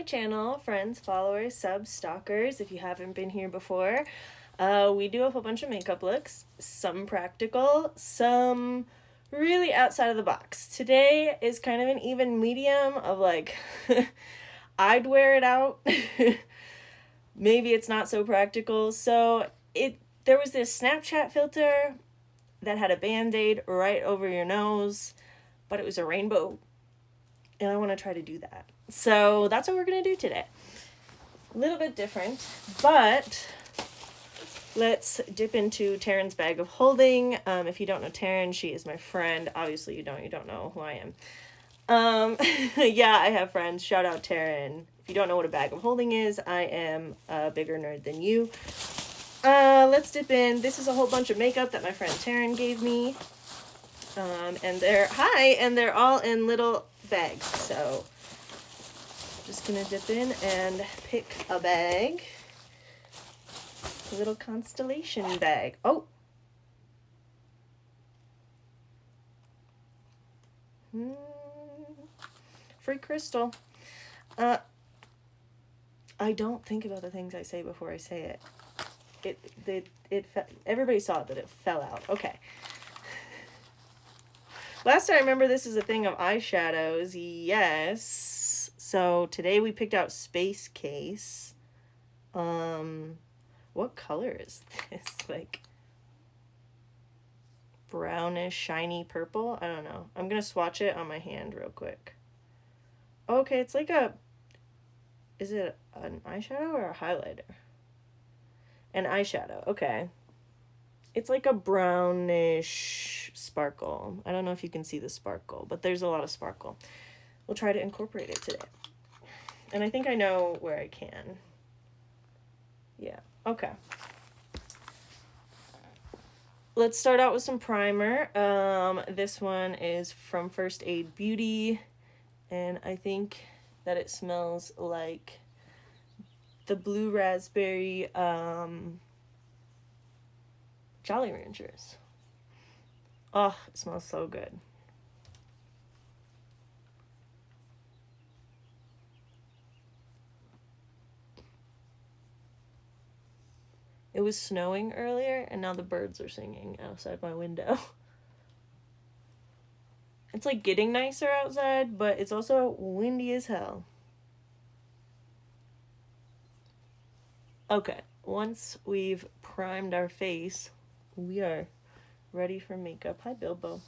channel, friends, followers, subs, stalkers, if you haven't been here before. We do a whole bunch of makeup looks, some practical, some really outside of the box. Today is kind of an even medium of like, I'd wear it out. Maybe it's not so practical. So there was this Snapchat filter that had a band-aid right over your nose, but it was a rainbow. And I want to try to do that. So that's what we're going to do today. A little bit different, but let's dip into Taryn's bag of holding. If you don't know Taryn, she is my friend. Obviously you don't know who I am. Yeah, I have friends. Shout out Taryn. If you don't know what a bag of holding is, I am a bigger nerd than you. Let's dip in. This is a whole bunch of makeup that my friend Taryn gave me. And they're all in little bags. So just gonna dip in and pick a bag. A little constellation bag. Oh. Free crystal. I don't think about the things I say before I say it. Everybody saw that it fell out. Okay. Last time I remember this is a thing of eyeshadows. Yes. So today we picked out Space Case. What color is this? Like brownish, shiny purple? I don't know. I'm going to swatch it on my hand real quick. Okay, it's like is it an eyeshadow or a highlighter? An eyeshadow. Okay. It's like a brownish sparkle. I don't know if you can see the sparkle, but there's a lot of sparkle. We'll try to incorporate it today. And I think I know where I can. Yeah, okay. Let's start out with some primer. This one is from First Aid Beauty, and I think that it smells like the blue raspberry Jolly Ranchers. Oh, it smells so good. It was snowing earlier, and now the birds are singing outside my window. It's like getting nicer outside, but it's also windy as hell. Okay, once we've primed our face, we are ready for makeup. Hi, Bilbo.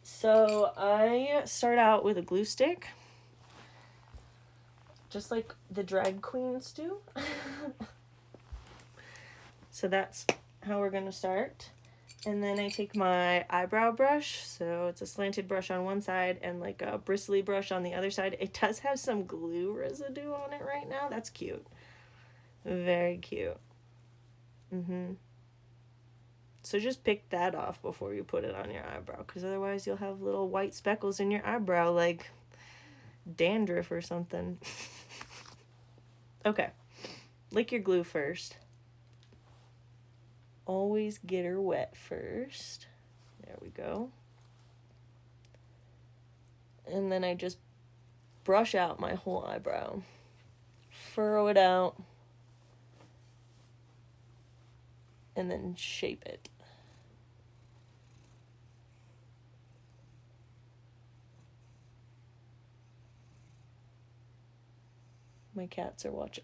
So I start out with a glue stick, just like the drag queens do. So that's how we're gonna start. And then I take my eyebrow brush, so it's a slanted brush on one side and like a bristly brush on the other side. It does have some glue residue on it right now. That's cute. Very cute. So just pick that off before you put it on your eyebrow, because otherwise you'll have little white speckles in your eyebrow like dandruff or something. Okay. Lick your glue first. Always get her wet first. There we go. And then I just brush out my whole eyebrow. Furrow it out. And then shape it.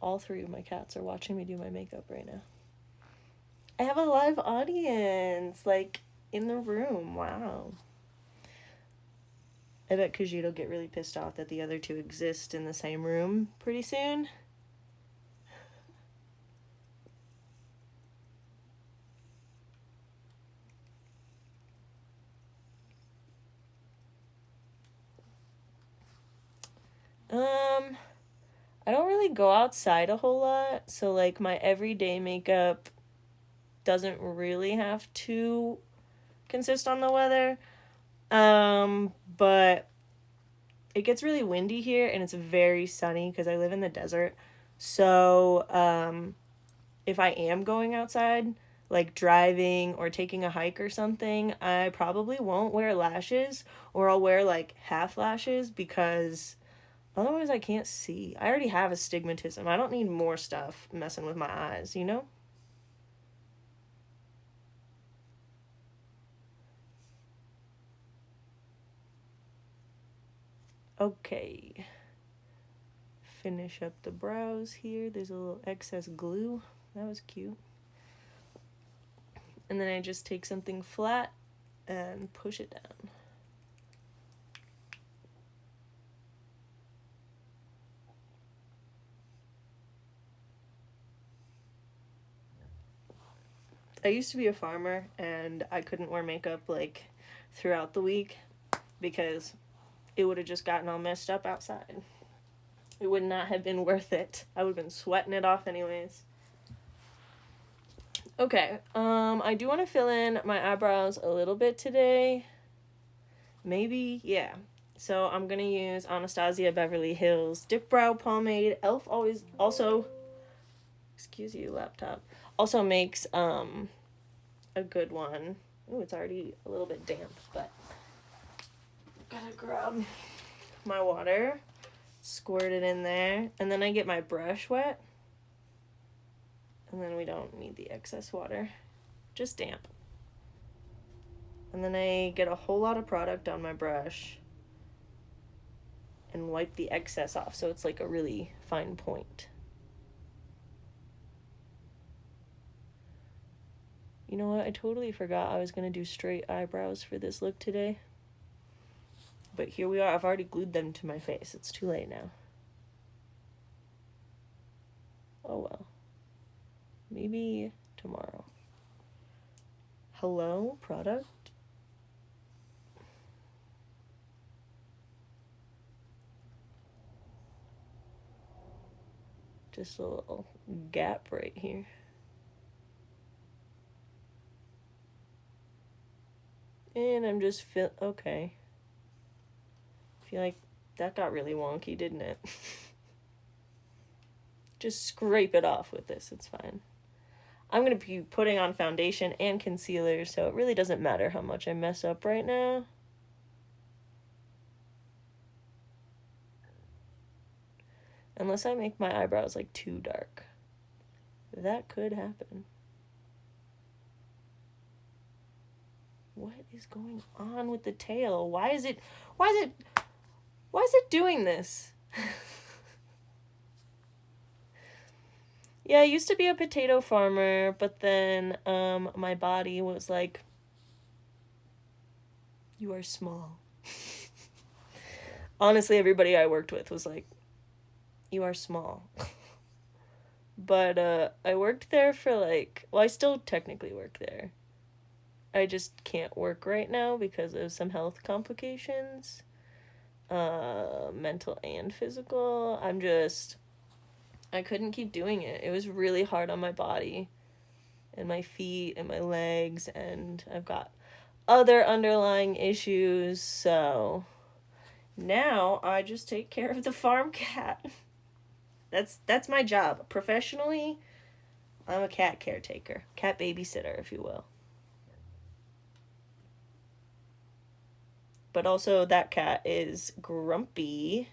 All three of my cats are watching me do my makeup right now. I have a live audience, like, in the room. Wow. I bet Khajiit will get really pissed off that the other two exist in the same room pretty soon. I don't really go outside a whole lot, so like my everyday makeup doesn't really have to consist on the weather. But it gets really windy here and it's very sunny because I live in the desert. So if I am going outside, like driving or taking a hike or something, I probably won't wear lashes, or I'll wear like half lashes because otherwise I can't see. I already have astigmatism. I don't need more stuff messing with my eyes, you know? Okay. Finish up the brows here. There's a little excess glue. That was cute. And then I just take something flat and push it down. I used to be a farmer and I couldn't wear makeup like throughout the week because it would have just gotten all messed up outside. It would not have been worth it. I would have been sweating it off anyways. Okay, I do want to fill in my eyebrows a little bit today. Maybe, yeah. So I'm going to use Anastasia Beverly Hills Dipbrow Pomade. Elf always also, excuse you, laptop, also makes a good one. Ooh, it's already a little bit damp, but gotta grab my water, squirt it in there, and then I get my brush wet. And then we don't need the excess water, just damp. And then I get a whole lot of product on my brush and wipe the excess off so it's like a really fine point. You know what? I totally forgot I was going to do straight eyebrows for this look today. But here we are. I've already glued them to my face. It's too late now. Oh well. Maybe tomorrow. Hello, product. Just a little gap right here. And I'm just okay. I feel like that got really wonky, didn't it? Just scrape it off with this, it's fine. I'm going to be putting on foundation and concealer, so it really doesn't matter how much I mess up right now. Unless I make my eyebrows like too dark. That could happen. What is going on with the tail? Why is it doing this? Yeah, I used to be a potato farmer, but then my body was like, you are small. Honestly, everybody I worked with was like, you are small. But I worked there for like, well, I still technically work there. I just can't work right now because of some health complications, mental and physical. I couldn't keep doing it. It was really hard on my body and my feet and my legs, and I've got other underlying issues, so now I just take care of the farm cat. That's my job. Professionally, I'm a cat caretaker, cat babysitter, if you will. But also that cat is grumpy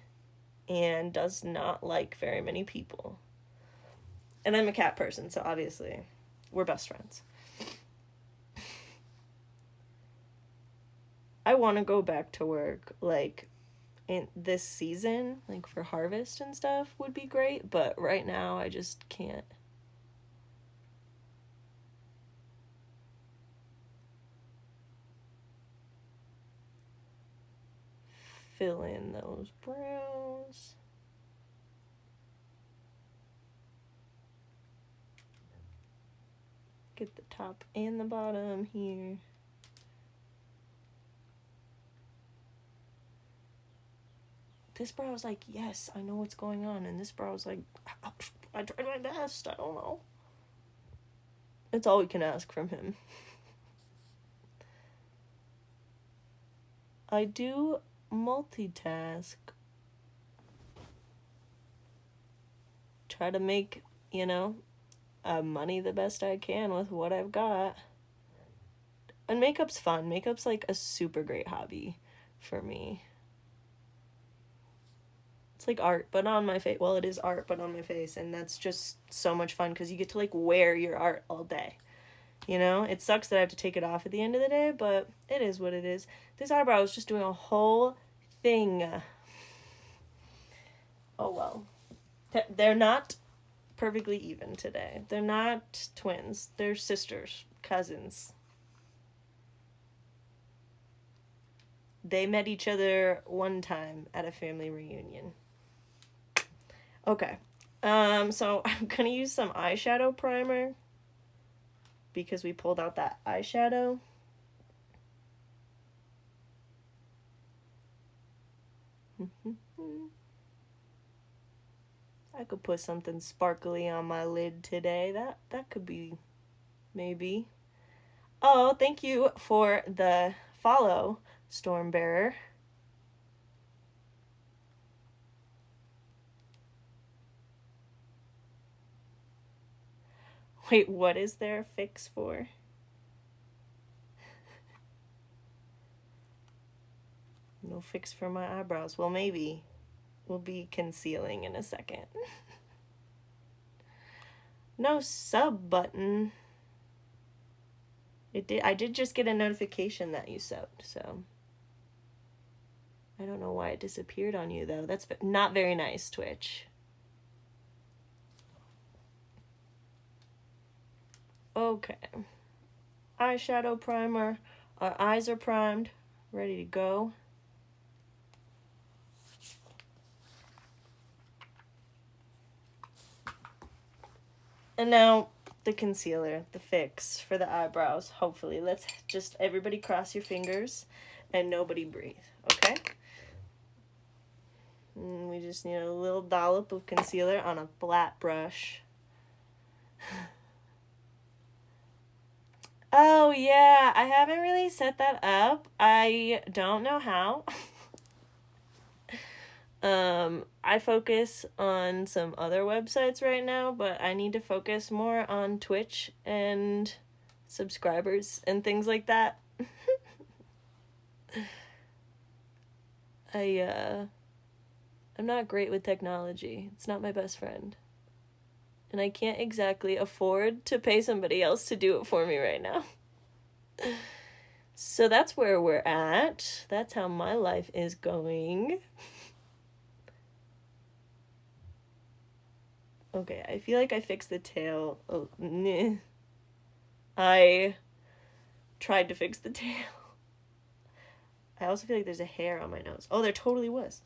and does not like very many people. And I'm a cat person, so obviously we're best friends. I want to go back to work, like, in this season, like, for harvest and stuff would be great, but right now I just can't. Fill in those brows. Get the top and the bottom here. This brow is like, yes, I know what's going on. And this brow is like, I tried my best. I don't know. That's all we can ask from him. I do multitask. Try to make, money the best I can with what I've got. And makeup's fun. Makeup's like a super great hobby for me. It's like art, but on my face. Well, it is art, but on my face. And that's just so much fun because you get to like wear your art all day. You know, it sucks that I have to take it off at the end of the day, but it is what it is. This eyebrow is just doing a whole thing. Oh, well. They're not perfectly even today. They're not twins. They're sisters, cousins. They met each other one time at a family reunion. Okay. So I'm going to use some eyeshadow primer because we pulled out that eyeshadow. I could put something sparkly on my lid today. That could be, maybe. Oh, thank you for the follow, Stormbearer. Wait, what is there a fix for? No fix for my eyebrows. Well, maybe. We'll be concealing in a second. No sub button. I did just get a notification that you subbed, so I don't know why it disappeared on you though. That's not very nice, Twitch. Okay. Eyeshadow primer. Our eyes are primed, ready to go. And now the concealer, the fix for the eyebrows, hopefully. Let's just everybody cross your fingers and nobody breathe, okay? And we just need a little dollop of concealer on a flat brush. Oh yeah, I haven't really set that up. I don't know how. I focus on some other websites right now, but I need to focus more on Twitch and subscribers and things like that. I'm not great with technology. It's not my best friend. And I can't exactly afford to pay somebody else to do it for me right now. So that's where we're at. That's how my life is going. Okay, I feel like I fixed the tail. Oh, nah. I tried to fix the tail. I also feel like there's a hair on my nose. Oh, there totally was.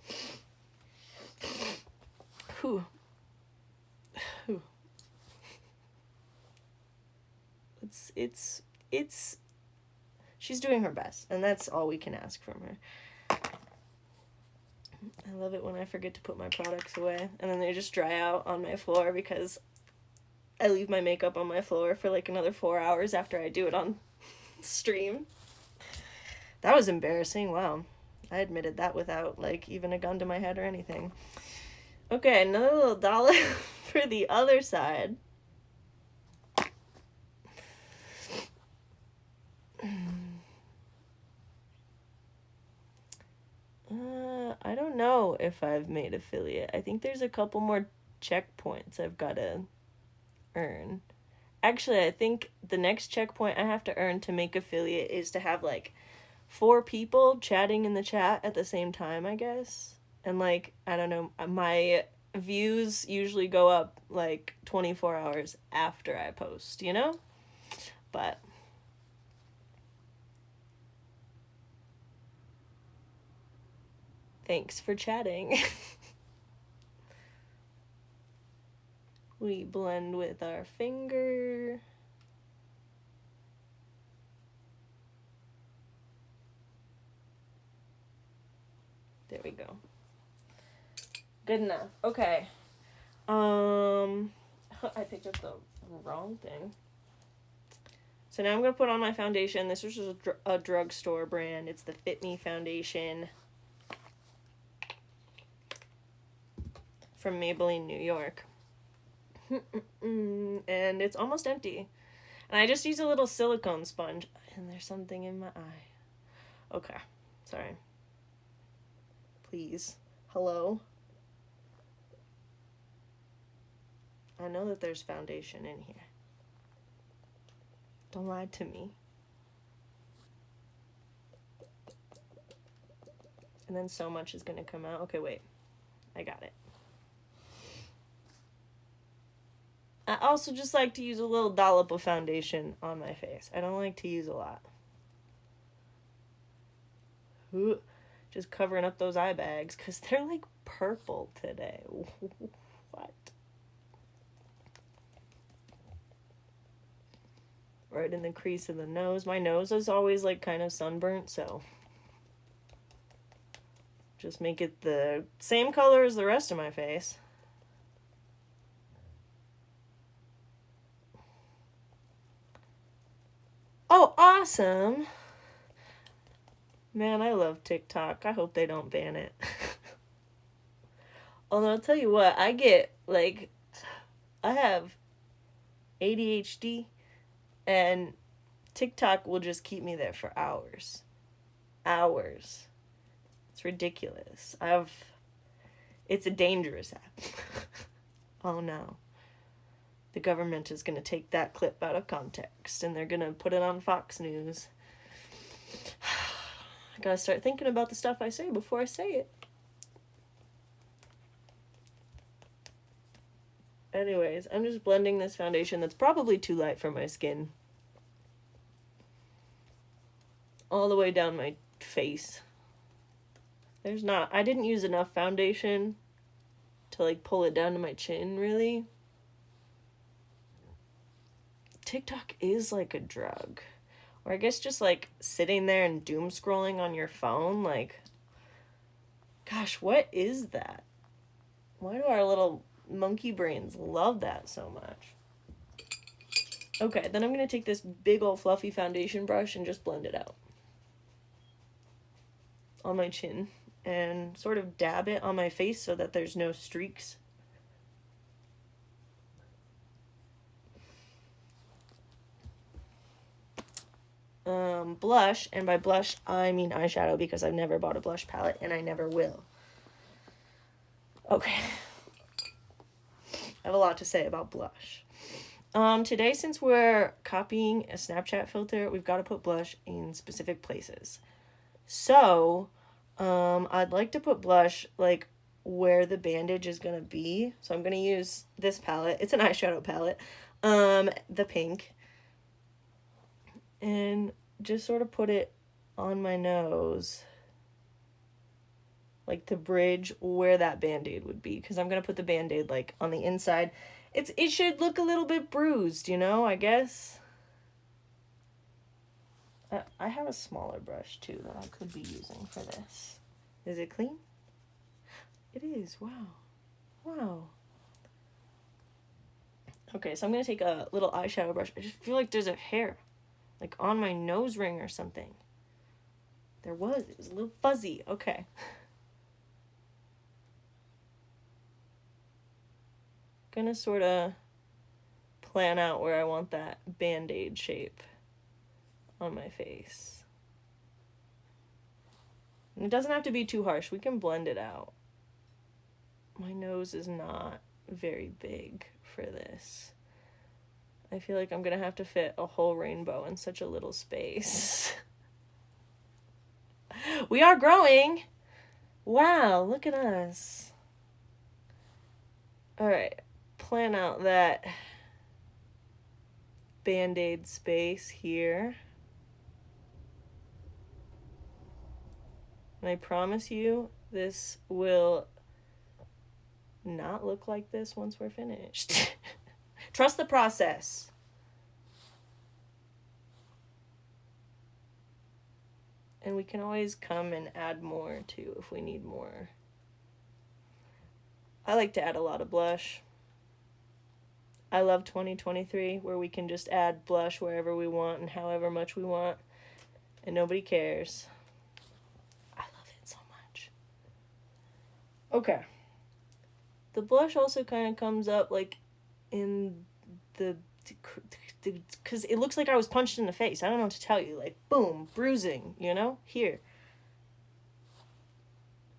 Whew. Whew. It's she's doing her best, and that's all we can ask from her. I love it when I forget to put my products away and then they just dry out on my floor because I leave my makeup on my floor for like another 4 hours after I do it on stream. That was embarrassing. Wow. I admitted that without like even a gun to my head or anything. Okay, another little dollar for the other side. I don't know if I've made affiliate. I think there's a couple more checkpoints I've got to earn. Actually, I think the next checkpoint I have to earn to make affiliate is to have like 4 people chatting in the chat at the same time, I guess. And like, I don't know, my views usually go up like 24 hours after I post, you know? But thanks for chatting. We blend with our finger. There we go. Good enough. Okay. I picked up the wrong thing. So now I'm going to put on my foundation. This was just a drugstore brand. It's the FitMe foundation from Maybelline, New York. And it's almost empty. And I just use a little silicone sponge. And there's something in my eye. Okay. Sorry. Please. Hello? I know that there's foundation in here. Don't lie to me. And then so much is going to come out. Okay, wait. I got it. I also just like to use a little dollop of foundation on my face. I don't like to use a lot. Ooh, just covering up those eye bags because they're like purple today. What? Right in the crease of the nose. My nose is always like kind of sunburnt, so just make it the same color as the rest of my face. Oh, awesome. Man, I love TikTok. I hope they don't ban it. Although, I'll tell you what, I have ADHD, and TikTok will just keep me there for hours. Hours. It's ridiculous. It's a dangerous app. Oh no. The government is going to take that clip out of context and they're going to put it on Fox News. I gotta start thinking about the stuff I say before I say it. Anyways, I'm just blending this foundation that's probably too light for my skin all the way down my face. I didn't use enough foundation to like pull it down to my chin, really. TikTok is like a drug. Or I guess just like sitting there and doom scrolling on your phone, like, gosh, what is that? Why do our little monkey brains love that so much? Okay, then I'm going to take this big old fluffy foundation brush and just blend it out on my chin and sort of dab it on my face so that there's no streaks. Blush, and by blush I mean eyeshadow because I've never bought a blush palette and I never will. Okay. I have a lot to say about blush. Today, since we're copying a Snapchat filter, we've got to put blush in specific places. So, I'd like to put blush like where the bandage is gonna be. So I'm gonna use this palette. It's an eyeshadow palette. The pink. And just sort of put it on my nose, like the bridge where that band-aid would be, because I'm gonna put the band-aid like on the inside. It should look a little bit bruised, you know, I guess. I have a smaller brush too that I could be using for this. Is it clean? It is. Wow. Wow. Okay, so I'm gonna take a little eyeshadow brush. I just feel like there's a hair like on my nose ring or something. It was a little fuzzy. Okay. Gonna sort of plan out where I want that band-aid shape on my face. And it doesn't have to be too harsh. We can blend it out. My nose is not very big for this. I feel like I'm gonna have to fit a whole rainbow in such a little space. We are growing! Wow, look at us. Alright, plan out that band-aid space here. And I promise you, this will not look like this once we're finished. Trust the process. And we can always come and add more too if we need more. I like to add a lot of blush. I love 2023 where we can just add blush wherever we want and however much we want and nobody cares. I love it so much. Okay. The blush also kind of comes up like in the, because it looks like I was punched in the face. I don't know what to tell you. Like, boom, bruising, you know, here.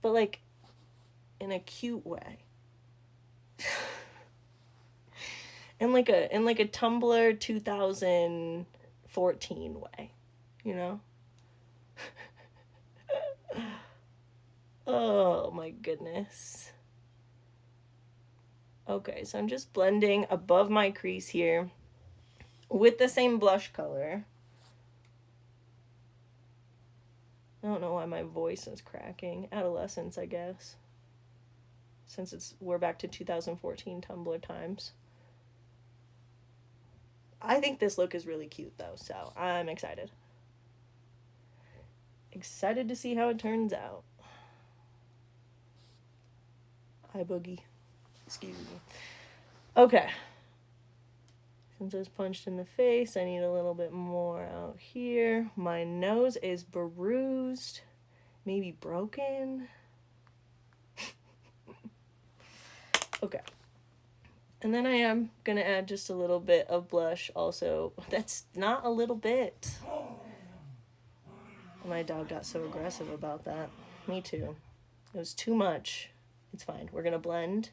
But like, in a cute way. in like a Tumblr 2014 way, you know? Oh my goodness. Okay, so I'm just blending above my crease here with the same blush color. I don't know why my voice is cracking. Adolescence, I guess. Since we're back to 2014 Tumblr times. I think this look is really cute though, so I'm excited. Excited to see how it turns out. Hi, Boogie. Excuse me. Okay. Since I was punched in the face, I need a little bit more out here. My nose is bruised, maybe broken. Okay. And then I am going to add just a little bit of blush also. That's not a little bit. My dog got so aggressive about that. Me too. It was too much. It's fine. We're going to blend,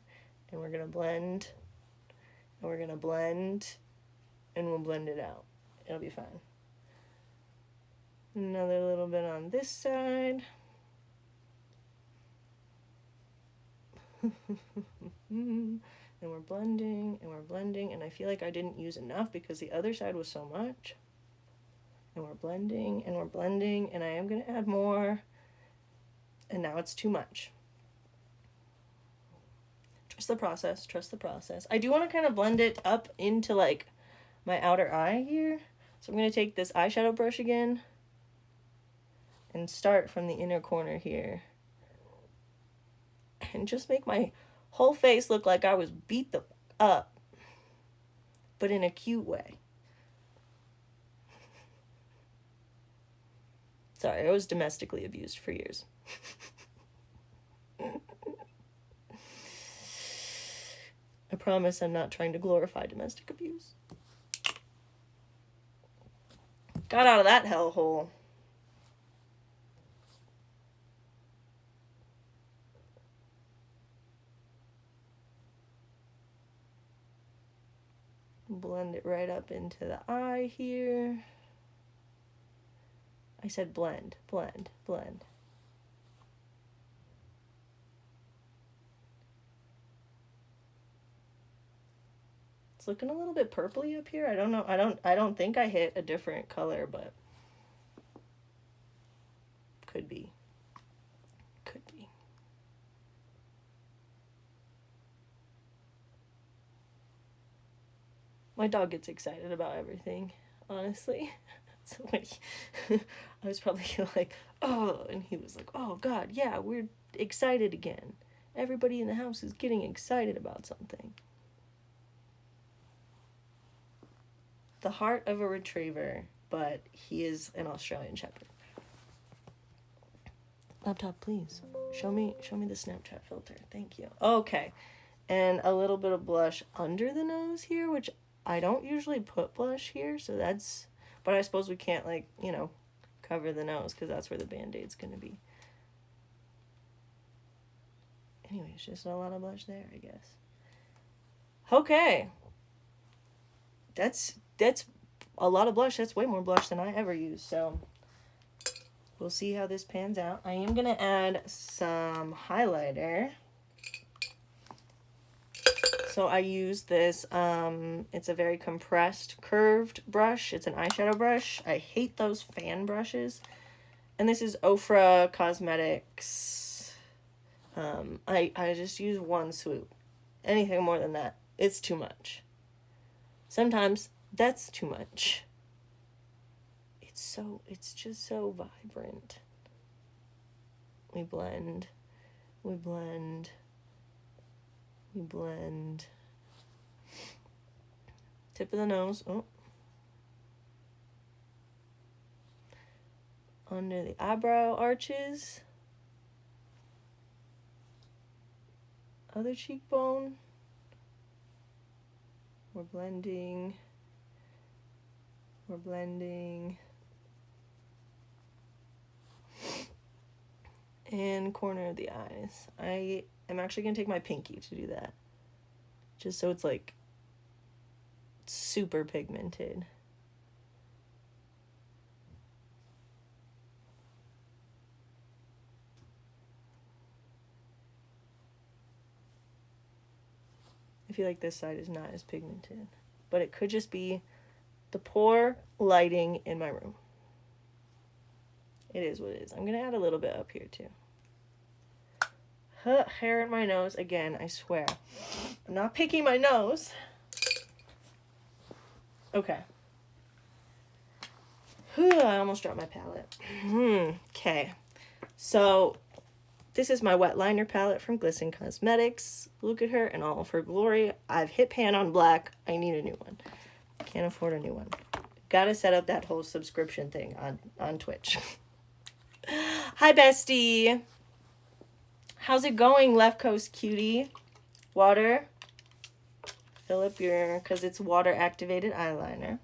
and we're going to blend, and we're going to blend, and we'll blend it out. It'll be fine. Another little bit on this side. And we're blending, and I feel like I didn't use enough because the other side was so much. And we're blending, and I am going to add more, and now it's too much. Trust the process, trust the process. I do want to kind of blend it up into like my outer eye here. So I'm going to take this eyeshadow brush again and start from the inner corner here. And just make my whole face look like I was beat the up, but in a cute way. Sorry, I was domestically abused for years. I promise I'm not trying to glorify domestic abuse. Got out of that hellhole. Blend it right up into the eye here. I said blend, blend, blend. It's looking a little bit purpley up here. I don't know. I don't think I hit a different color, but could be. Could be. My dog gets excited about everything, honestly. So when I was probably like, oh, and he was like, oh God, yeah, we're excited again. Everybody in the house is getting excited about something. The heart of a retriever, but he is an Australian Shepherd. Laptop, please. Show me the Snapchat filter. Thank you. Okay. And a little bit of blush under the nose here, which I don't usually put blush here, so that's, but I suppose we can't, like, you know, cover the nose because that's where the Band-Aid's going to be. Anyways, just a lot of blush there, I guess. Okay. That's a lot of blush. That's way more blush than I ever use, so we'll see how this pans out. I am going to add some highlighter. So I use this, it's a very compressed, curved brush. It's an eyeshadow brush. I hate those fan brushes. And this is Ofra Cosmetics. I just use one swoop. Anything more than that, it's too much. Sometimes that's too much. It's just so vibrant. We blend, we blend. We blend. Tip of the nose. Oh. Under the eyebrow arches. Other cheekbone. We're blending. We're blending. And corner of the eyes. I am actually going to take my pinky to do that. Just so it's like super pigmented. I feel like this side is not as pigmented, but it could just be the poor lighting in my room. It is what it is. I'm going to add a little bit up here too. Hair in my nose again, I swear. I'm not picking my nose. Okay. I almost dropped my palette. Okay. So this is my wet liner palette from Glisten Cosmetics. Look at her in all of her glory. I've hit pan on black. I need a new one. Can't afford a new one. Gotta set up that whole subscription thing on Twitch. Hi, bestie. How's it going, Left Coast cutie? Water. Fill up your, because it's water activated eyeliner.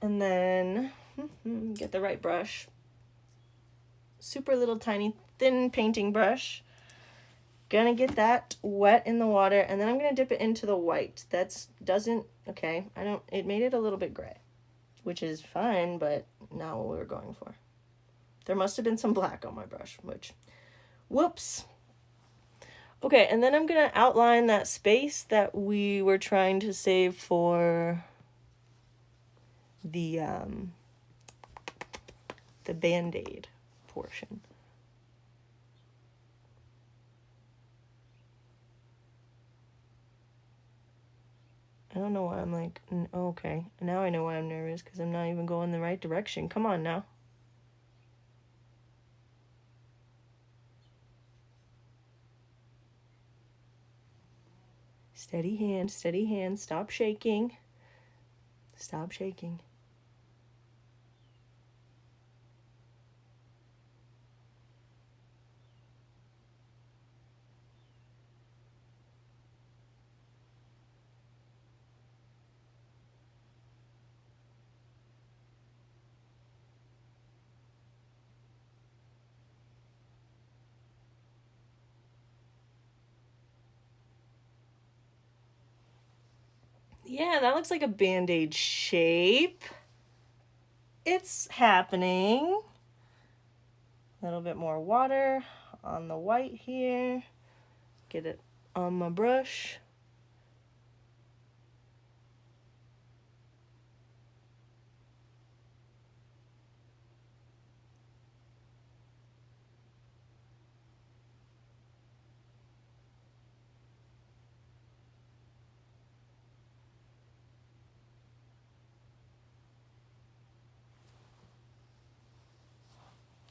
And then get the right brush. Super little tiny thin painting brush. Gonna get that wet in the water, and then I'm gonna dip it into the white. It made it a little bit gray, which is fine, but not what we were going for. There must have been some black on my brush, which, whoops. Okay, and then I'm gonna outline that space that we were trying to save for the Band-Aid portion. I don't know why I'm like, okay, now I know why I'm nervous, because I'm not even going the right direction. Come on now. Steady hand, stop shaking. Stop shaking. Yeah, that looks like a Band-Aid shape. It's happening. A little bit more water on the white here. Get it on my brush.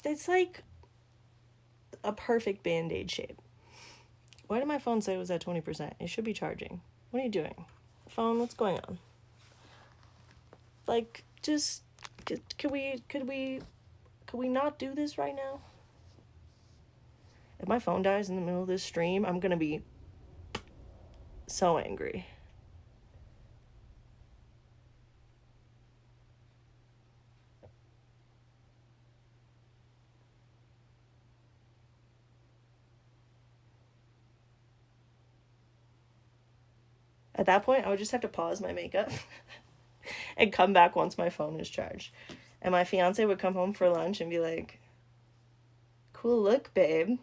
It's like a perfect Band-Aid shape. Why did my phone say it was at 20%? It should be charging. What are you doing? Phone, what's going on? Like, just, could we not do this right now? If my phone dies in the middle of this stream, I'm gonna be so angry. At that point, I would just have to pause my makeup and come back once my phone is charged. And my fiance would come home for lunch and be like, cool look, babe.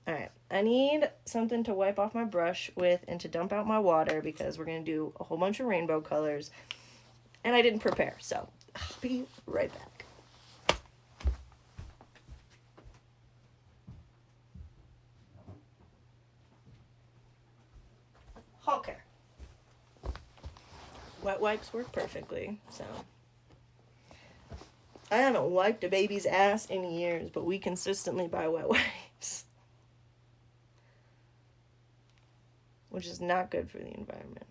All right, I need something to wipe off my brush with and to dump out my water, because we're going to do a whole bunch of rainbow colors. And I didn't prepare, so I'll be right back. Okay. Wet wipes work perfectly, so. I haven't wiped a baby's ass in years, but we consistently buy wet wipes. Which is not good for the environment.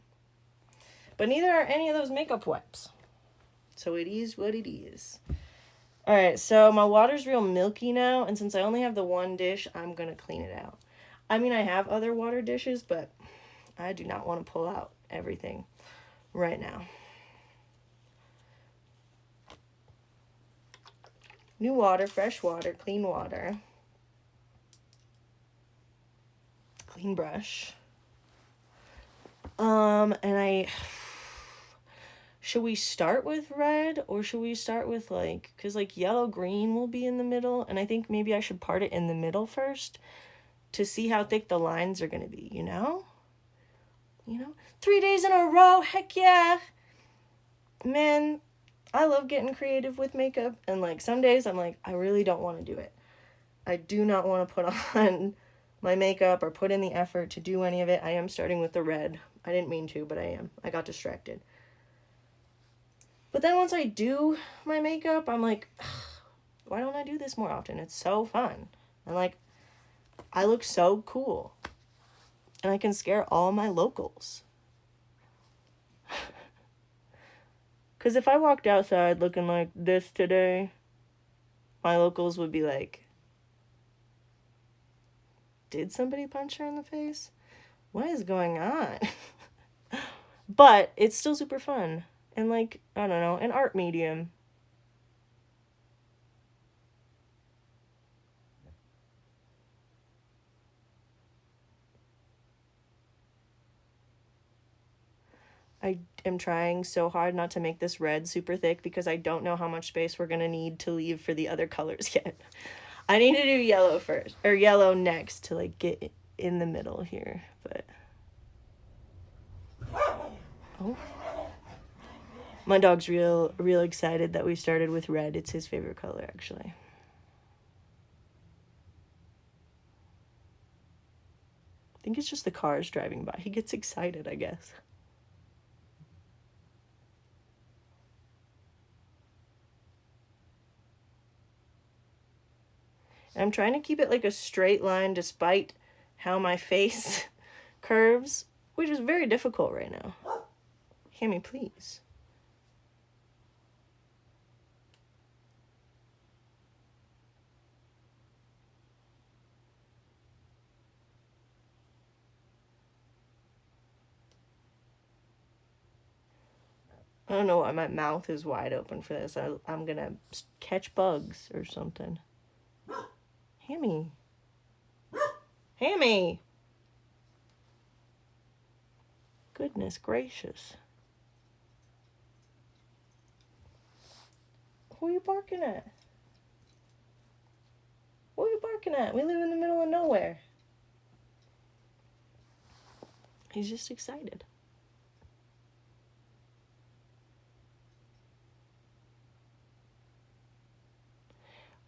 But neither are any of those makeup wipes. So it is what it is. Alright, so my water's real milky now, and since I only have the one dish, I'm going to clean it out. I mean, I have other water dishes, but I do not want to pull out everything right now. New water, fresh water, clean water. Clean brush. And should we start with red or should we start with like, because like yellow green will be in the middle, and I think maybe I should part it in the middle first to see how thick the lines are going to be, you know? 3 days in a row, heck yeah. Man, I love getting creative with makeup, and like some days I'm like, I really don't want to do it. I do not want to put on my makeup or put in the effort to do any of it. I am starting with the red. I didn't mean to, but I am. I got distracted. But then once I do my makeup, I'm like, why don't I do this more often? It's so fun. And like, I look so cool. And I can scare all my locals. Because if I walked outside looking like this today, my locals would be like, did somebody punch her in the face? What is going on? But it's still super fun. And like, I don't know, an art medium. I am trying so hard not to make this red super thick because I don't know how much space we're going to need to leave for the other colors yet. I need to do yellow first, or yellow next to like get in the middle here, but... Oh. My dog's real excited that we started with red. It's his favorite color, actually. I think it's just the cars driving by. He gets excited, I guess. And I'm trying to keep it like a straight line despite how my face curves, which is very difficult right now. Hammy, please. I don't know why my mouth is wide open for this. I'm gonna catch bugs or something. Hammy. Hammy! Goodness gracious. Who are you barking at? What are you barking at? We live in the middle of nowhere. He's just excited.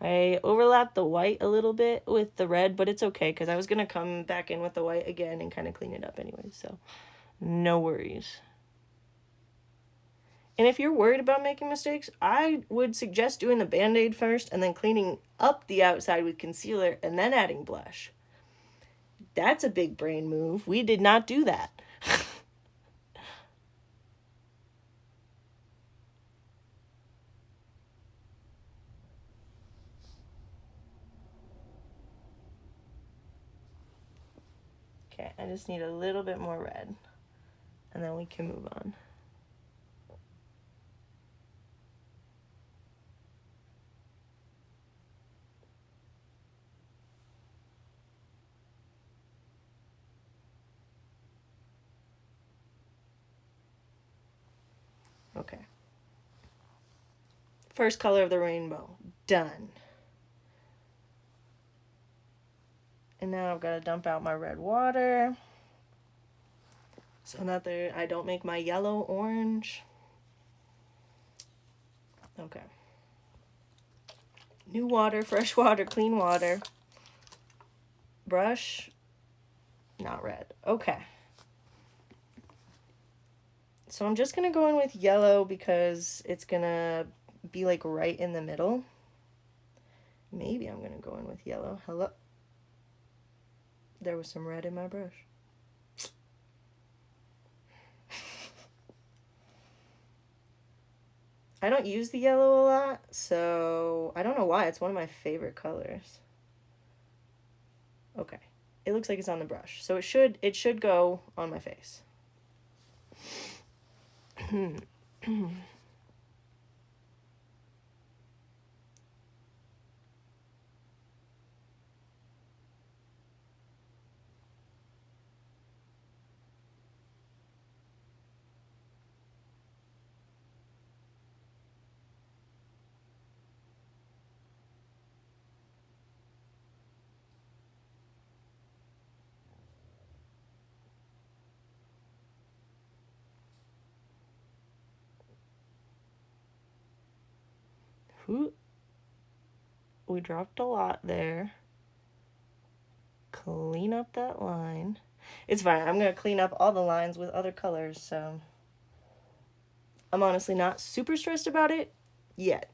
I overlapped the white a little bit with the red, but it's okay because I was going to come back in with the white again and kind of clean it up anyway, so no worries. And if you're worried about making mistakes, I would suggest doing the Band-Aid first and then cleaning up the outside with concealer and then adding blush. That's a big brain move. We did not do that. Okay, I just need a little bit more red, and then we can move on. Okay. First color of the rainbow. Done. And now I've got to dump out my red water so that I don't make my yellow orange. Okay. New water, fresh water, clean water. Brush. Not red. Okay. So I'm just going to go in with yellow because it's going to be like right in the middle. Maybe I'm going to go in with yellow. Hello. There was some red in my brush. I don't use the yellow a lot, so I don't know why. It's one of my favorite colors. Okay. it looks like it's on the brush. So it should go on my face. Ooh. We dropped a lot there. Clean up that line. It's fine. I'm going to clean up all the lines with other colors, so I'm honestly not super stressed about it yet.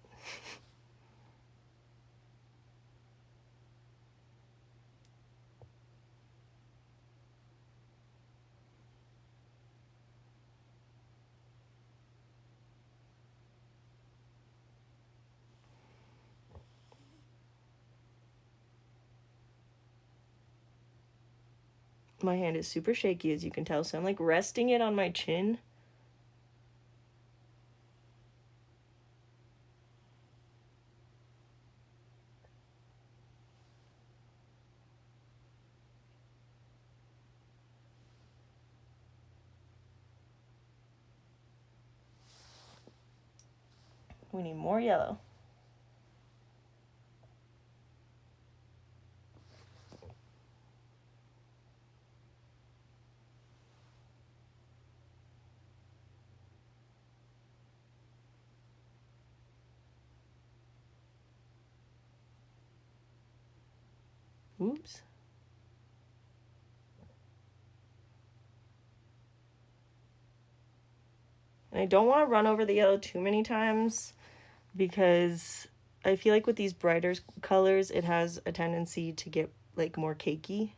My hand is super shaky, as you can tell, so I'm like resting it on my chin. We need more yellow. Oops. And I don't want to run over the yellow too many times because I feel like with these brighter colors, it has a tendency to get like more cakey.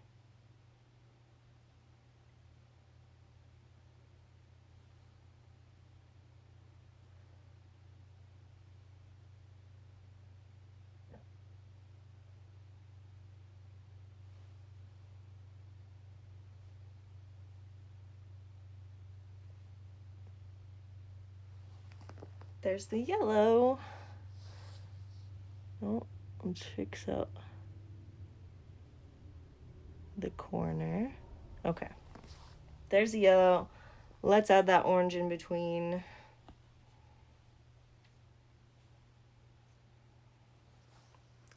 There's the yellow. Oh, let's fix up the corner. Okay. There's the yellow. Let's add that orange in between.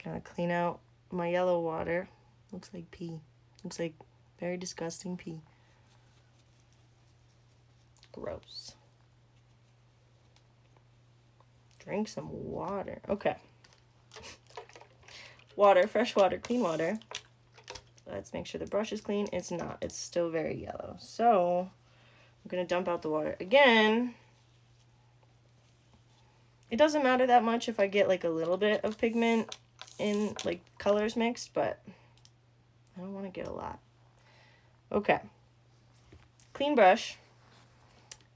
Gotta clean out my yellow water. Looks like pee. Looks like very disgusting pee. Gross. Drink some water. Okay. Water, fresh water, clean water. Let's make sure the brush is clean. It's not. It's still very yellow. So I'm going to dump out the water again. It doesn't matter that much if I get like a little bit of pigment in like colors mixed, but I don't want to get a lot. Okay. Clean brush.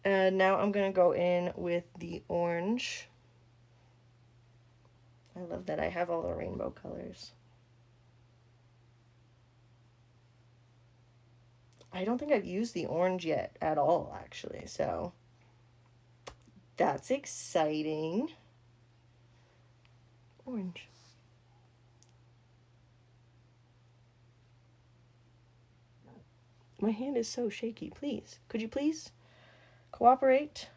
And now I'm going to go in with the orange. I love that I have all the rainbow colors. I don't think I've used the orange yet at all, actually, so that's exciting. Orange. My hand is so shaky. Please, could you please cooperate?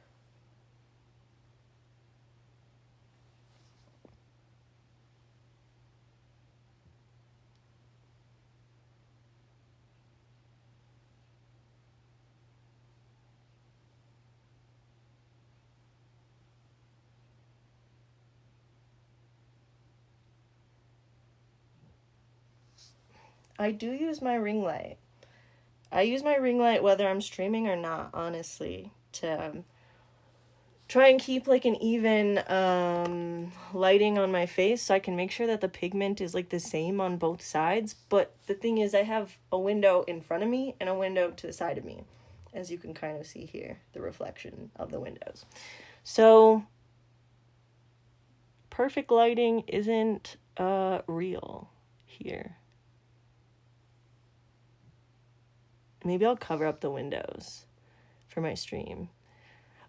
I do use my ring light. I use my ring light whether I'm streaming or not, honestly, to try and keep like an even lighting on my face so I can make sure that the pigment is like the same on both sides. But the thing is, I have a window in front of me and a window to the side of me, as you can kind of see here, the reflection of the windows. So perfect lighting isn't real here. Maybe I'll cover up the windows for my stream.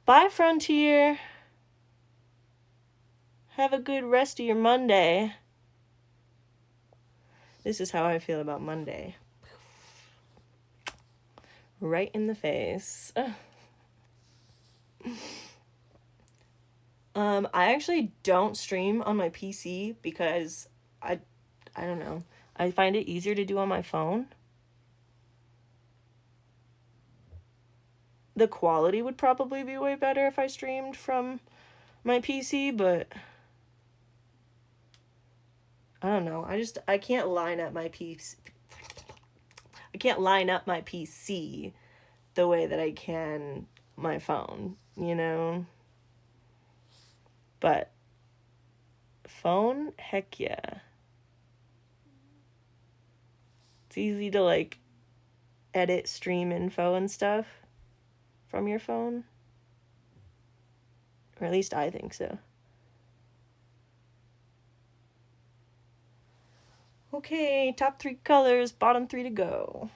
Bye, Frontier. Have a good rest of your Monday. This is how I feel about Monday. Right in the face. I actually don't stream on my PC because I don't know. I find it easier to do on my phone. The quality would probably be way better if I streamed from my PC, but I don't know. I can't line up my PC. I can't line up my PC the way that I can my phone, you know? But phone, heck yeah. It's easy to like edit stream info and stuff from your phone. Or at least I think so. Okay, top 3 colors, bottom 3 to go.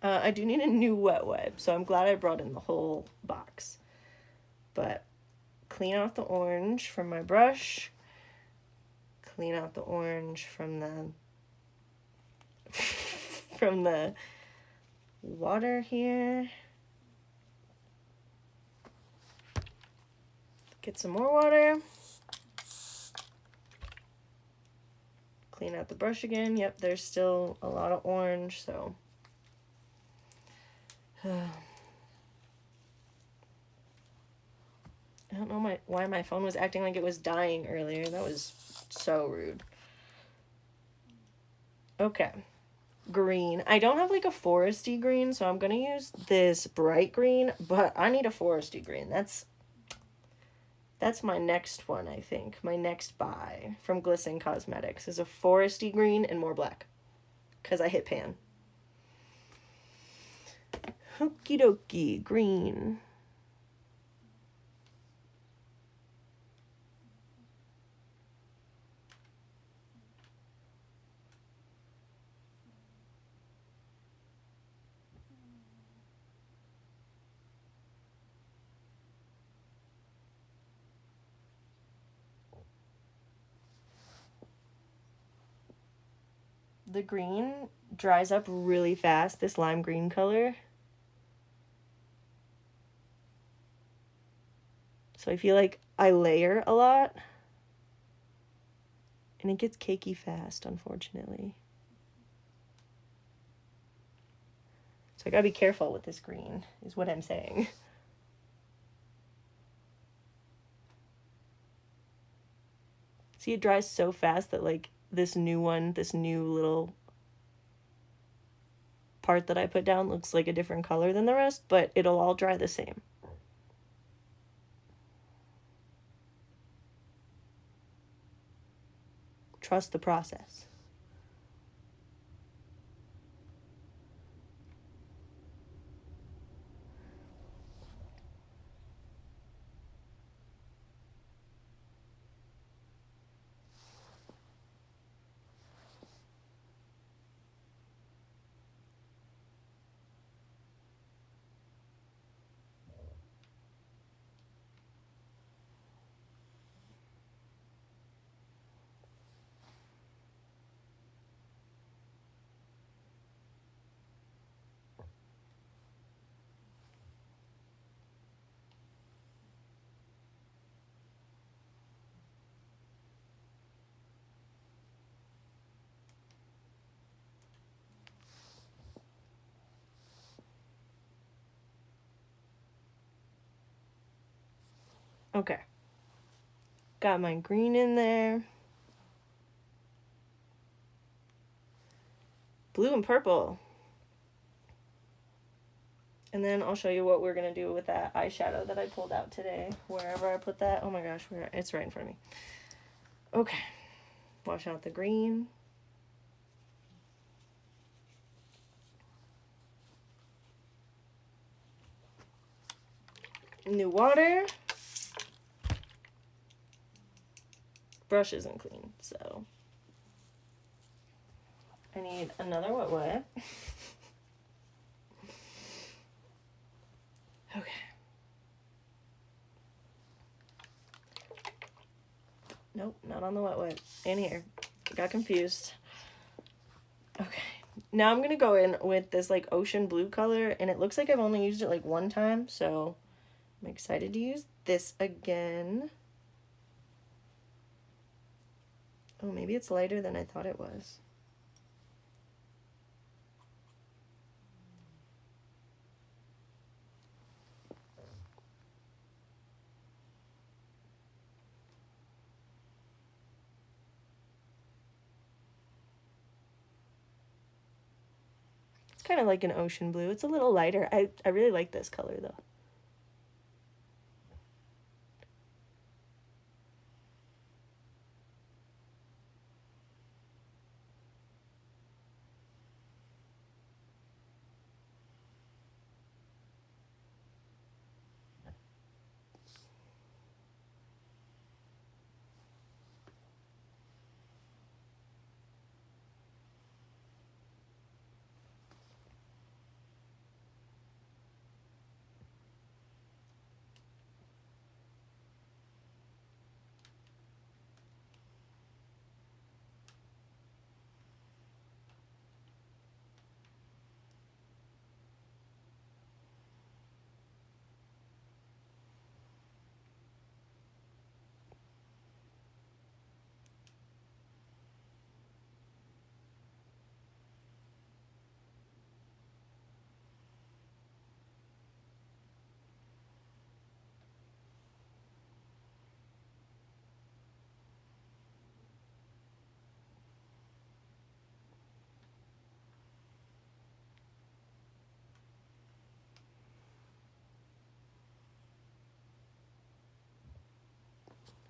I do need a new wet wipe, so I'm glad I brought in the whole box. But clean out the orange from my brush. Clean out the orange from the from the water here. Get some more water. Clean out the brush again. Yep, there's still a lot of orange, so I don't know why my phone was acting like it was dying earlier. That was so rude. Okay. Green. I don't have like a foresty green, so I'm going to use this bright green, but I need a foresty green. That's my next one, I think. My next buy from Glisten Cosmetics is a foresty green and more black, because I hit pan. Okie dokie, green. The green dries up really fast, this lime green color. So I feel like I layer a lot. And it gets cakey fast, unfortunately. So I gotta be careful with this green, is what I'm saying. See, it dries so fast that like this new little part that I put down looks like a different color than the rest, but it'll all dry the same. Trust the process. Okay. Got my green in there. Blue and purple. And then I'll show you what we're going to do with that eyeshadow that I pulled out today. Wherever I put that. Oh my gosh, it's right in front of me. Okay. Wash out the green. New water. Brush isn't clean, so I need another wet wipe. Okay. Nope, not on the wet. In here. I got confused. Okay. Now I'm going to go in with this like ocean blue color, and it looks like I've only used it like one time, so I'm excited to use this again. Oh, maybe it's lighter than I thought it was. It's kind of like an ocean blue. It's a little lighter. I really like this color though.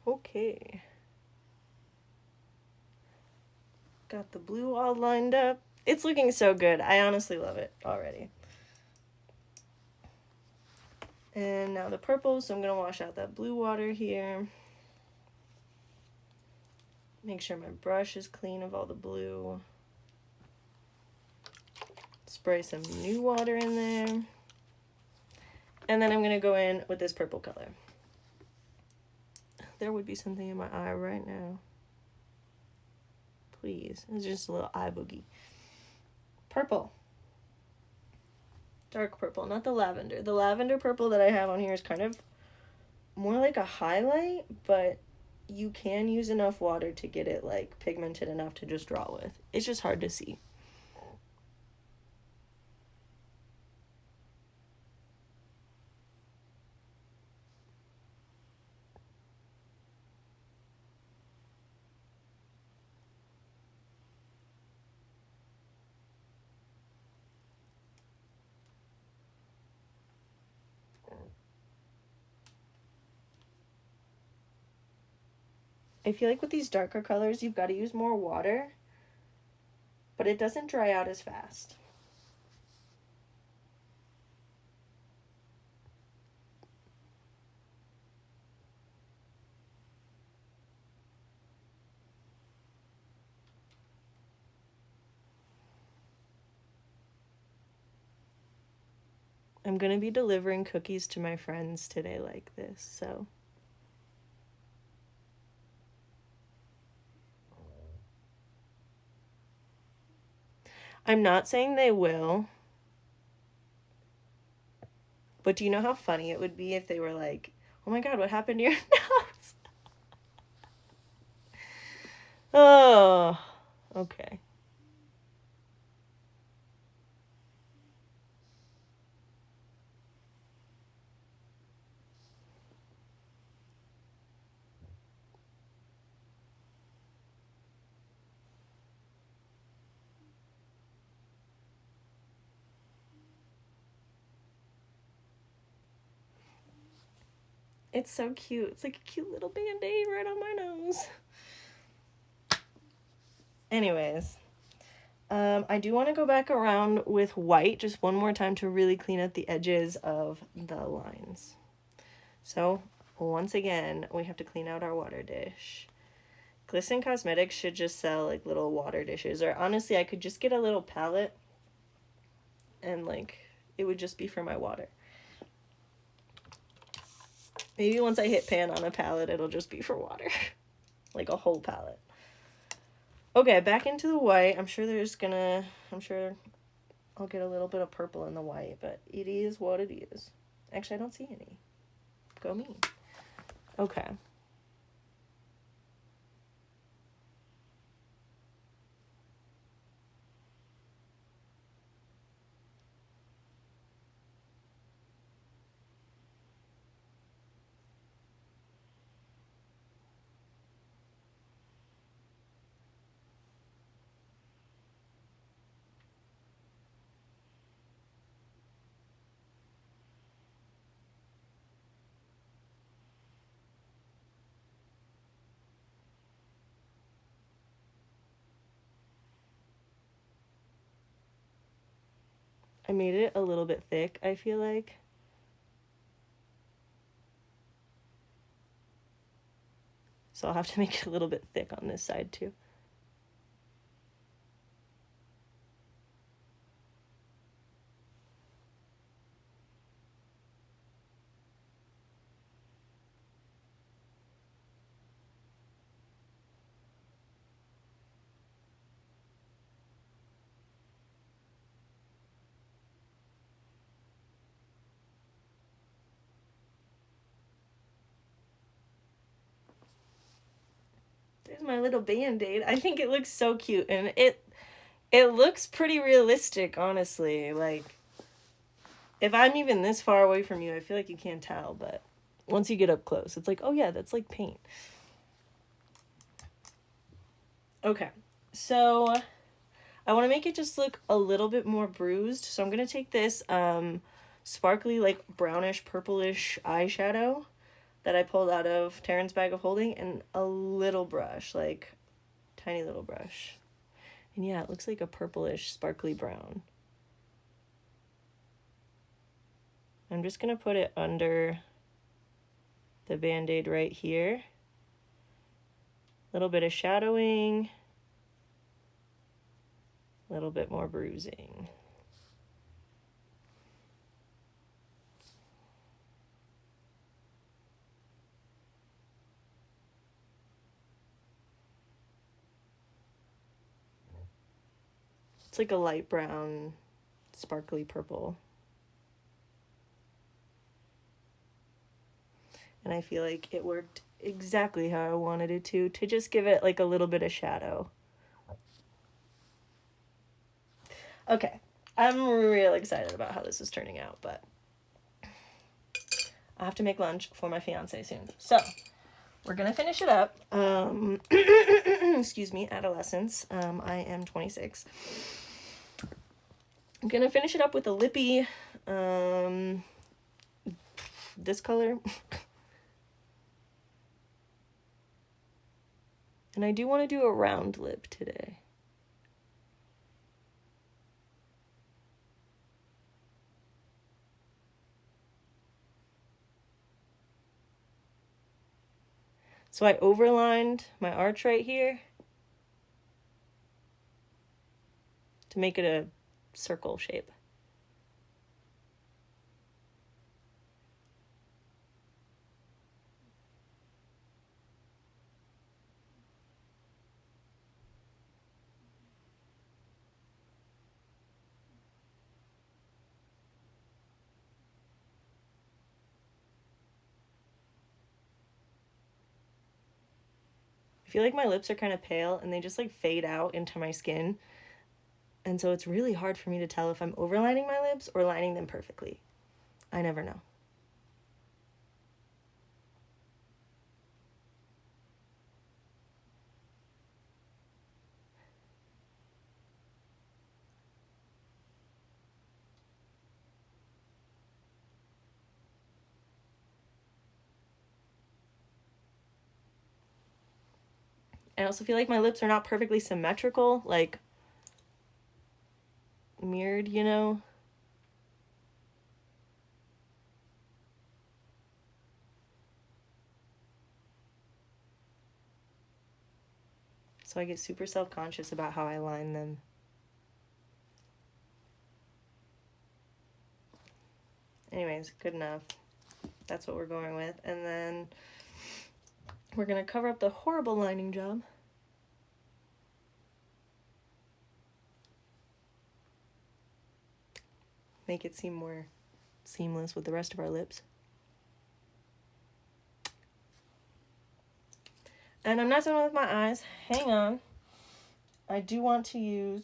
Okay. Got the blue all lined up. It's looking so good. I honestly love it already. And now the purple, so I'm going to wash out that blue water here. Make sure my brush is clean of all the blue. Spray some new water in there. And then I'm going to go in with this purple color. There would be something in my eye right now. Please. It's just a little eye boogie. Purple. Dark purple, not the lavender. The lavender purple that I have on here is kind of more like a highlight, but you can use enough water to get it like pigmented enough to just draw with. It's just hard to see. I feel like with these darker colors, you've got to use more water, but it doesn't dry out as fast. I'm going to be delivering cookies to my friends today like this, so... I'm not saying they will, but do you know how funny it would be if they were like, oh my god, what happened to your nose? Oh, okay. It's so cute. It's like a cute little band-aid right on my nose. Anyways, I do want to go back around with white just one more time to really clean up the edges of the lines. So, once again, we have to clean out our water dish. Glisten Cosmetics should just sell like little water dishes, or honestly, I could just get a little palette and like it would just be for my water. Maybe once I hit pan on a palette, it'll just be for water. Like a whole palette. Okay, back into the white. I'm sure I'll get a little bit of purple in the white, but it is what it is. Actually, I don't see any. Go me. Okay. I made it a little bit thick, I feel like. So I'll have to make it a little bit thick on this side too. There's my little band-aid. I think it looks so cute, and it looks pretty realistic, honestly. Like, if I'm even this far away from you, I feel like you can't tell, but once you get up close, it's like, oh yeah, that's like paint. Okay, so I want to make it just look a little bit more bruised, so I'm going to take this sparkly, like, brownish, purplish eyeshadow that I pulled out of Taryn's bag of holding, and a little brush, like, tiny little brush. And yeah, it looks like a purplish, sparkly brown. I'm just going to put it under the Band-Aid right here. A little bit of shadowing. A little bit more bruising. It's like a light brown, sparkly purple. And I feel like it worked exactly how I wanted it to just give it like a little bit of shadow. Okay, I'm real excited about how this is turning out, but I have to make lunch for my fiance soon. So, we're gonna finish it up. Excuse me, adolescence. I am 26. I'm gonna finish it up with a lippy, this color. And I do want to do a round lip today. So I overlined my arch right here to make it a circle shape. I feel like my lips are kind of pale and they just like fade out into my skin. And so it's really hard for me to tell if I'm overlining my lips or lining them perfectly. I never know. I also feel like my lips are not perfectly symmetrical, like mirrored, you know? So I get super self-conscious about how I line them. Anyways, good enough. That's what we're going with. And then we're going to cover up the horrible lining job. Make it seem more seamless with the rest of our lips. And I'm not done with my eyes. Hang on. I do want to use...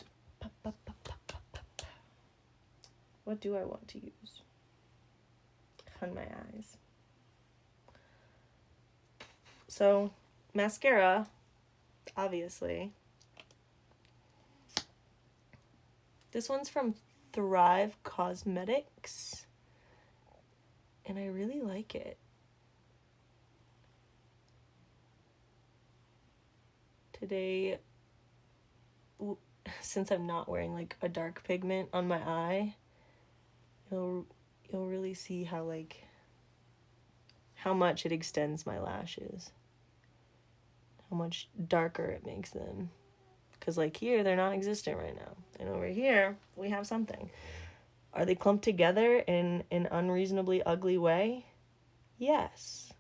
What do I want to use on my eyes? So, mascara, obviously. This one's from Thrive Cosmetics, and I really like it. Today, since I'm not wearing like a dark pigment on my eye, you'll really see how like how much it extends my lashes, how much darker it makes them. Because like here, they're not existent right now. And over here, we have something. Are they clumped together in an unreasonably ugly way? Yes.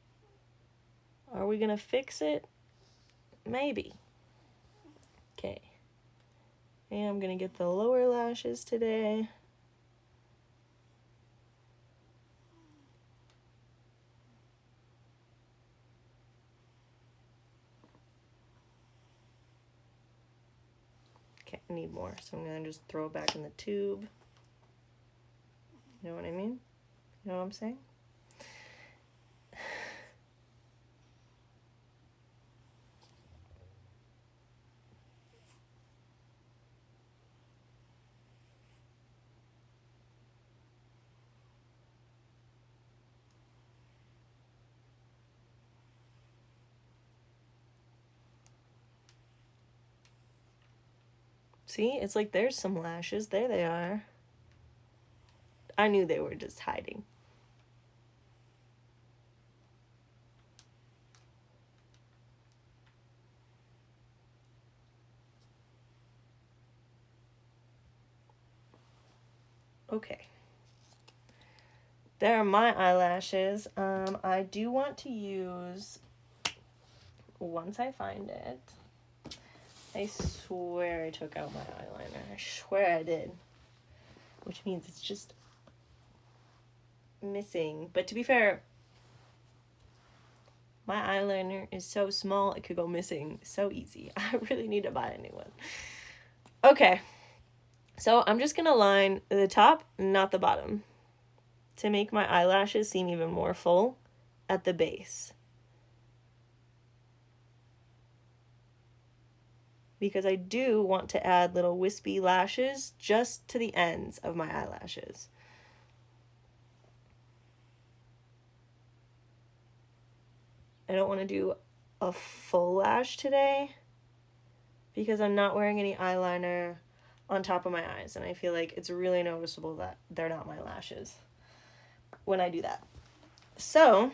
Are we going to fix it? Maybe. Okay. And I'm going to get the lower lashes today. Okay, I need more, so I'm going to just throw it back in the tube. You know what I mean? You know what I'm saying? See, it's like there's some lashes. There they are. I knew they were just hiding. Okay. There are my eyelashes. I do want to use, once I find it, I swear I took out my eyeliner. I swear I did. Which means it's just missing. But to be fair, my eyeliner is so small it could go missing so easy. I really need to buy a new one. Okay. So I'm just going to line the top, not the bottom, to make my eyelashes seem even more full at the base. Because I do want to add little wispy lashes just to the ends of my eyelashes. I don't want to do a full lash today because I'm not wearing any eyeliner on top of my eyes, and I feel like it's really noticeable that they're not my lashes when I do that. So,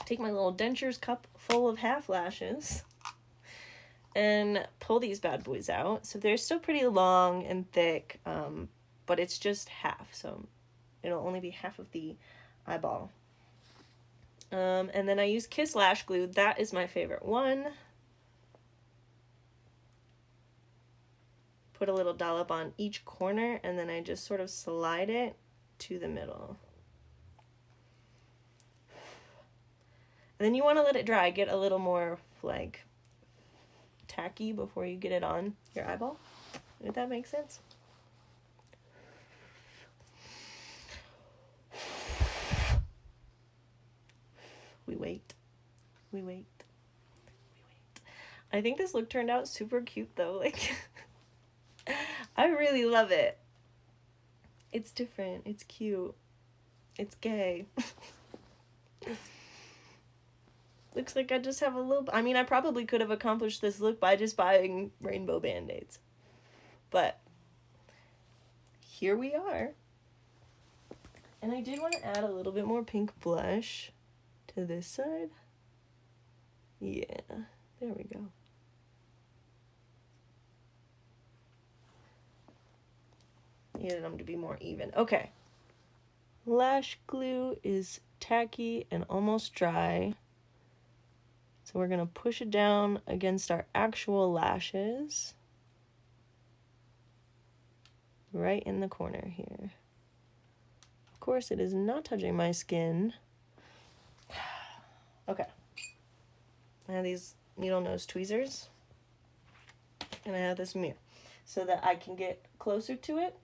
take my little dentures cup full of half lashes and pull these bad boys out. So they're still pretty long and thick, but it's just half, so it'll only be half of the eyeball. And then I use Kiss Lash Glue. That is my favorite one. Put a little dollop on each corner, and then I just sort of slide it to the middle. And then you want to let it dry. Get a little more, like, tacky before you get it on your eyeball. If that makes sense. We wait. We wait. We wait. I think this look turned out super cute, though. Like, I really love it. It's different. It's cute. It's gay. Looks like I just have a little... I mean, I probably could have accomplished this look by just buying rainbow Band-Aids. But here we are. And I did want to add a little bit more pink blush to this side. Yeah, there we go. Needed them to be more even. Okay. Lash glue is tacky and almost dry. So we're going to push it down against our actual lashes. Right in the corner here. Of course, it is not touching my skin. Okay. I have these needle nose tweezers. And I have this mirror so that I can get closer to it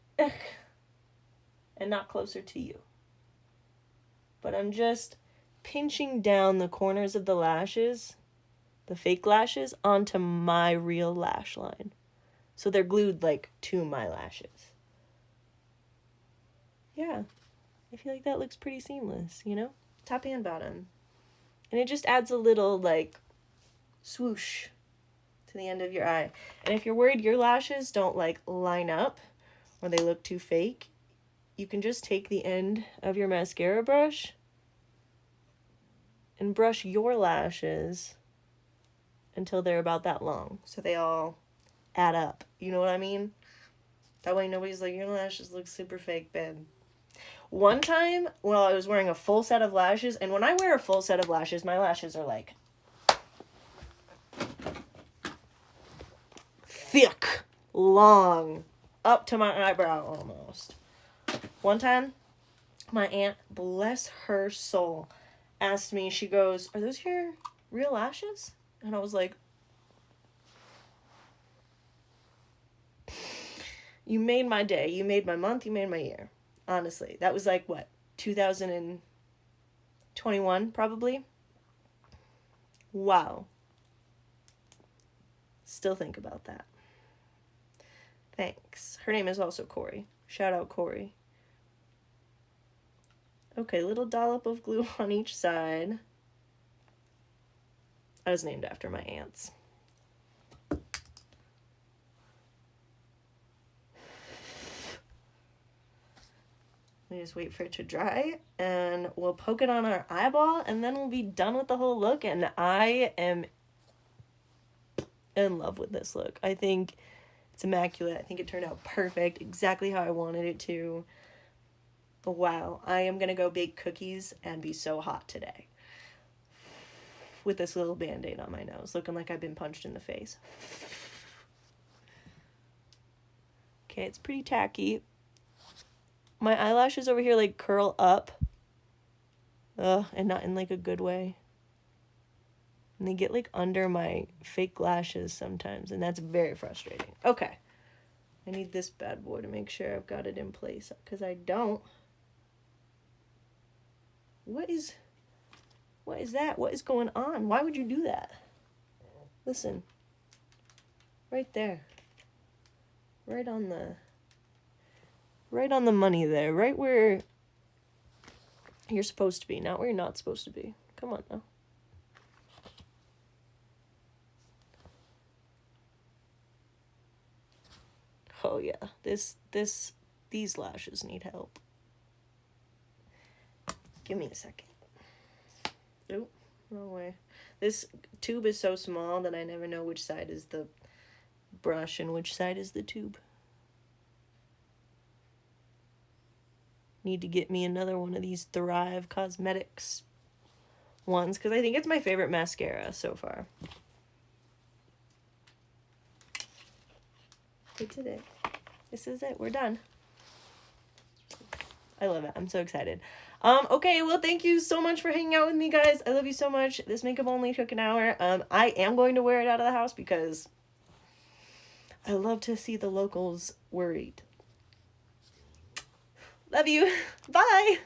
and not closer to you. But I'm just pinching down the corners of the lashes, the fake lashes, onto my real lash line. So they're glued like to my lashes. Yeah, I feel like that looks pretty seamless, you know? Top and bottom. And it just adds a little like swoosh to the end of your eye. And if you're worried your lashes don't like line up or they look too fake, you can just take the end of your mascara brush and brush your lashes until they're about that long, so they all add up. You know what I mean? That way nobody's like, your lashes look super fake, babe. One time, well, I was wearing a full set of lashes, and when I wear a full set of lashes, my lashes are like thick, long, up to my eyebrow almost. One time, my aunt, bless her soul, asked me, she goes, are those your real lashes? And I was like, you made my day, you made my month, you made my year. Honestly, that was like, what, 2021, probably? Wow. Still think about that. Thanks. Her name is also Corey. Shout out, Corey. Okay, little dollop of glue on each side. I was named after my aunts. We just wait for it to dry, and we'll poke it on our eyeball, and then we'll be done with the whole look, and I am in love with this look. I think it's immaculate. I think it turned out perfect, exactly how I wanted it to. Wow, I am going to go bake cookies and be so hot today. With this little band-aid on my nose, looking like I've been punched in the face. Okay, it's pretty tacky. My eyelashes over here like curl up. And not in like a good way. And they get like under my fake lashes sometimes, and that's very frustrating. Okay. I need this bad boy to make sure I've got it in place, because I don't. What is that? What is going on? Why would you do that? Listen. Right there. Right on the money there. Right where you're supposed to be, not where you're not supposed to be. Come on now. Oh yeah. These lashes need help. Give me a second. Oop, wrong way. This tube is so small that I never know which side is the brush and which side is the tube. Need to get me another one of these Thrive Cosmetics ones, because I think it's my favorite mascara so far. It's it. This is it. We're done. I love it. I'm so excited. Okay, well, thank you so much for hanging out with me, guys. I love you so much. This makeup only took an hour. I am going to wear it out of the house because I love to see the locals worried. Love you. Bye.